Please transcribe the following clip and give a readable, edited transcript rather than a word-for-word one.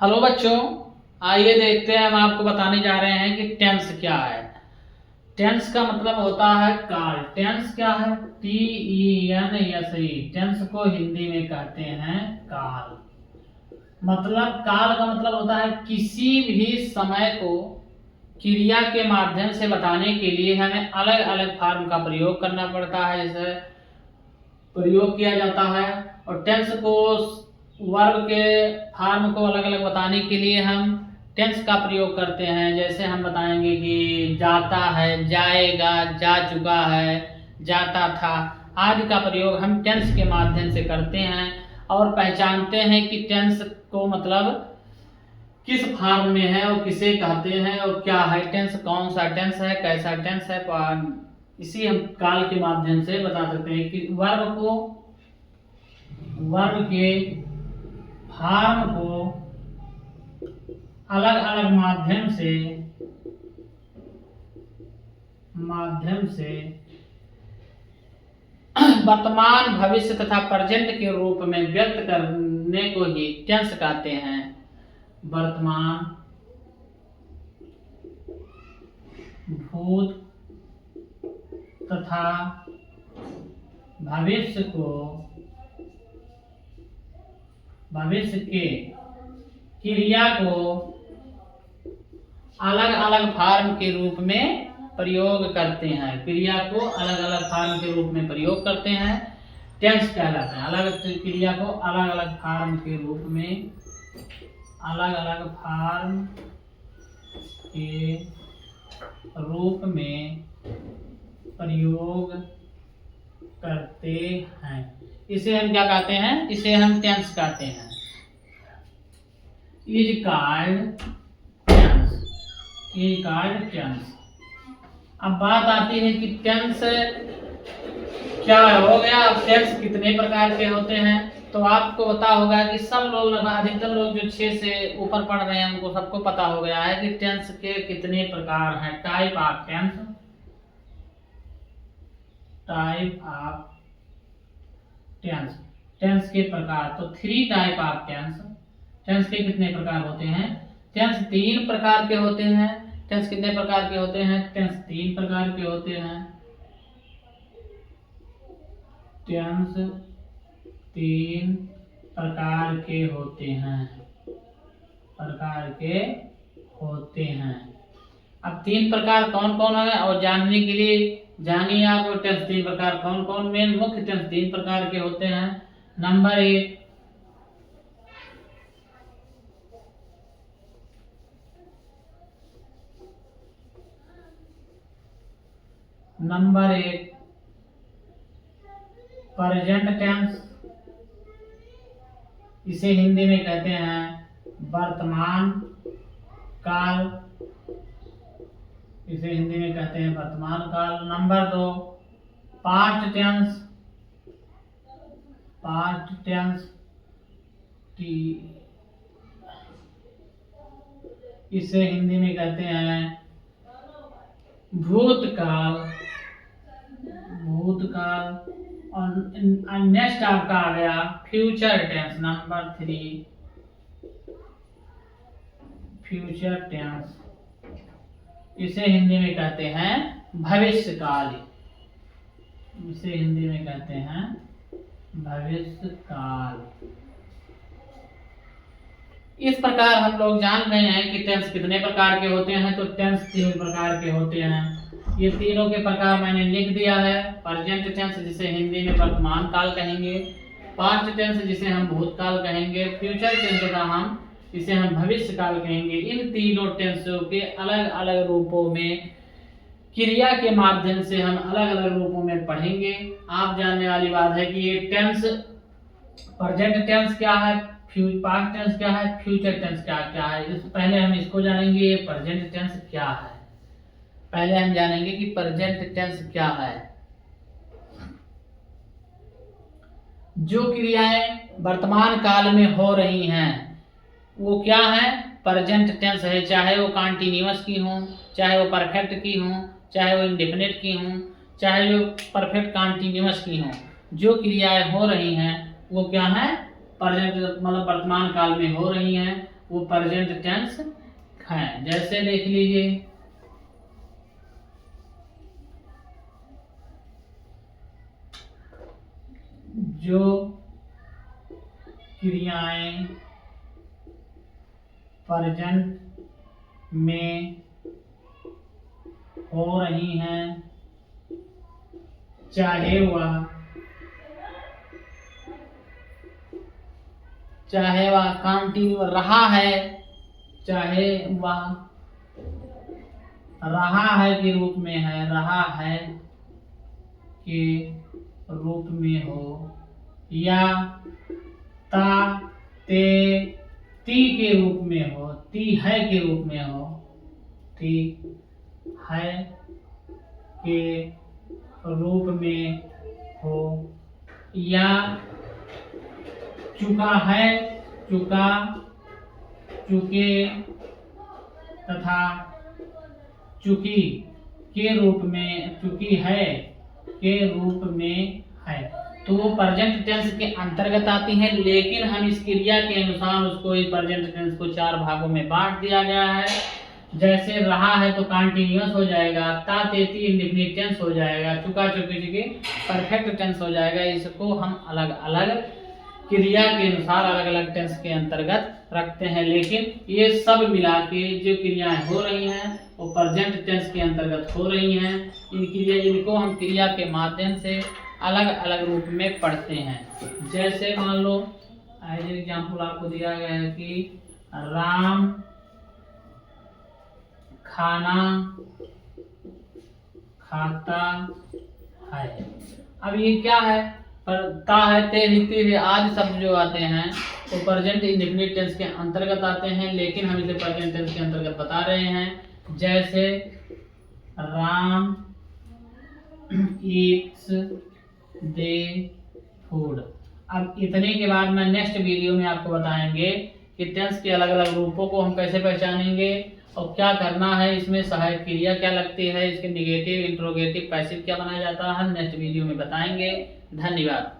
Hello बच्चों, आइए देखते हैं। हम आपको बताने जा रहे हैं कि टेंस क्या है। टेंस का मतलब होता है काल। टेंस क्या है? TENS। टेंस को हिंदी में कहते हैं काल। मतलब काल का मतलब होता है किसी भी समय को क्रिया के माध्यम से बताने के लिए हमें अलग अलग फॉर्म का प्रयोग करना पड़ता है, जैसे प्रयोग किया जाता है। और टेंस को वर्ब के फॉर्म को अलग अलग बताने के लिए हम टेंस का प्रयोग करते हैं। जैसे हम बताएंगे कि जाता है, जाएगा, जा चुका है, जाता था आदि का प्रयोग हम टेंस के माध्यम से करते हैं और पहचानते हैं कि टेंस को मतलब किस फॉर्म में है और किसे कहते हैं और क्या है टेंस, कौन सा टेंस है, कैसा टेंस है। इसी हम काल के माध्यम से बता सकते हैं कि वर्ब के फॉर्म को अलग अलग माध्यम से वर्तमान, भविष्य तथा प्रेजेंट के रूप में व्यक्त करने को ही टेंस कहते हैं। वर्तमान, भूत तथा भविष्य के क्रिया को अलग अलग फॉर्म के रूप में प्रयोग करते हैं। क्रिया को अलग अलग फॉर्म के रूप में प्रयोग करते हैं, टेंस कहलाता है। अलग क्रिया को अलग अलग फॉर्म के रूप में प्रयोग करते हैं। इसे हम क्या कहते हैं? इसे हम टेंस कहते हैं। Is called tense. अब बात आती है कि टेंस क्या हो गया। अब टेंस कितने प्रकार के होते हैं तो आपको पता होगा कि सब लोग, अधिकतर लोग जो 6 से ऊपर पढ़ रहे हैं उनको सबको पता हो गया है कि टेंस के कितने प्रकार हैं। टाइप ऑफ टेंस के प्रकार। तो 3 टाइप ऑफ टेंस के कितने प्रकार होते हैं? टेंस 3 प्रकार के होते हैं। टेंस कितने प्रकार के होते हैं? टेंस 3 प्रकार के होते हैं। टेंस 3 प्रकार के होते हैं। अब 3 प्रकार कौन कौन है और जानने के लिए जानिए आप टेंस 3 प्रकार कौन कौन। मेन मुख्य टेंस 3 प्रकार के होते हैं। Number 1, present tense. इसे हिंदी में कहते हैं वर्तमान काल। Number 2, past tense. इसे हिंदी में कहते हैं भूतकाल। और नेक्स्ट आपका आ गया future tense. Number 3, future tense. इसे हिंदी में कहते हैं भविष्यकाल। इस प्रकार हम लोग जान गए हैं कि टेंस कितने प्रकार के होते हैं। तो टेंस 3 प्रकार के होते हैं। ये तीनों के प्रकार मैंने लिख दिया है। प्रेजेंट टेंस जिसे हिंदी में वर्तमान काल कहेंगे, पास्ट टेंस जिसे हम भूतकाल कहेंगे, फ्यूचर टेंस तथा हम इसे हम भविष्य काल कहेंगे। इन तीनों टेंसों के अलग अलग रूपों में क्रिया के माध्यम से हम अलग अलग रूपों में पढ़ेंगे। आप जानने वाली बात है कि ये टेंस, प्रेजेंट टेंस क्या है, पास्ट टेंस क्या है, फ्यूचर टेंस क्या है। पहले हम इसको जानेंगे प्रेजेंट टेंस क्या है। पहले हम जानेंगे कि प्रेजेंट टेंस क्या है। जो क्रियाएं वर्तमान काल में हो रही हैं वो क्या है? प्रेजेंट टेंस है। चाहे वो कॉन्टिन्यूअस की हो, चाहे वो परफेक्ट की हो, चाहे वो इंडेफिनिट की हो, चाहे वो परफेक्ट कॉन्टिन्यूअस की हो, जो क्रियाएं हो रही हैं वो क्या है? प्रेजेंट मतलब वर्तमान काल में हो रही हैं वो प्रेजेंट टेंस है। जैसे देख लीजिए, जो क्रियाएं प्रेजेंट में हो रही हैं, चाहे वह कंटिन्यू रहा है, चाहे वह रहा है के रूप में है, रहा है के रूप में हो, या ता ते ती के रूप में हो, ती है के रूप में हो, ती है के रूप में हो, या चुका है, चुका, चुके तथा चुकी के रूप में, चुकी है के रूप में है। तो वो प्रेजेंट टेंस के अंतर्गत आती है, लेकिन हम इस क्रिया के अनुसार उसको इस प्रेजेंट टेंस को 4 भागों में बांट दिया गया है। जैसे रहा है तो कंटिन्यूअस हो जाएगा, ता तेती इंडेफिनिट टेंस हो जाएगा, चुका चुकी चुकी परफेक्ट टेंस हो जाएगा। इसको हम अलग अलग क्रिया के अनुसार अलग अलग टेंस के अंतर्गत रखते हैं, लेकिन ये सब मिला के जो क्रियाएं हो रही हैं वो प्रेजेंट टेंस के अंतर्गत हो रही हैं। इनको हम क्रिया के माध्यम से अलग अलग रूप में पढ़ते हैं। जैसे मान लो एज एग्जाम्पल आपको दिया गया है कि राम खाना खाता है। अब ये क्या है, पर ता है, ते, हिते है आदि शब्द जो आते हैं वो प्रेजेंट इंडेफिनिट टेंस के अंतर्गत आते हैं, लेकिन हम इसे प्रेजेंट टेंस के अंतर्गत बता रहे हैं। जैसे राम ईट्स दे फूड। अब इतने के बाद मैं नेक्स्ट वीडियो में आपको बताएंगे कि टेंस के अलग अलग रूपों को हम कैसे पहचानेंगे और क्या करना है, इसमें सहायक क्रिया क्या लगती है, इसके निगेटिव, इंट्रोगेटिव, पैसिव क्या बनाया जाता है, हम नेक्स्ट वीडियो में बताएंगे। धन्यवाद।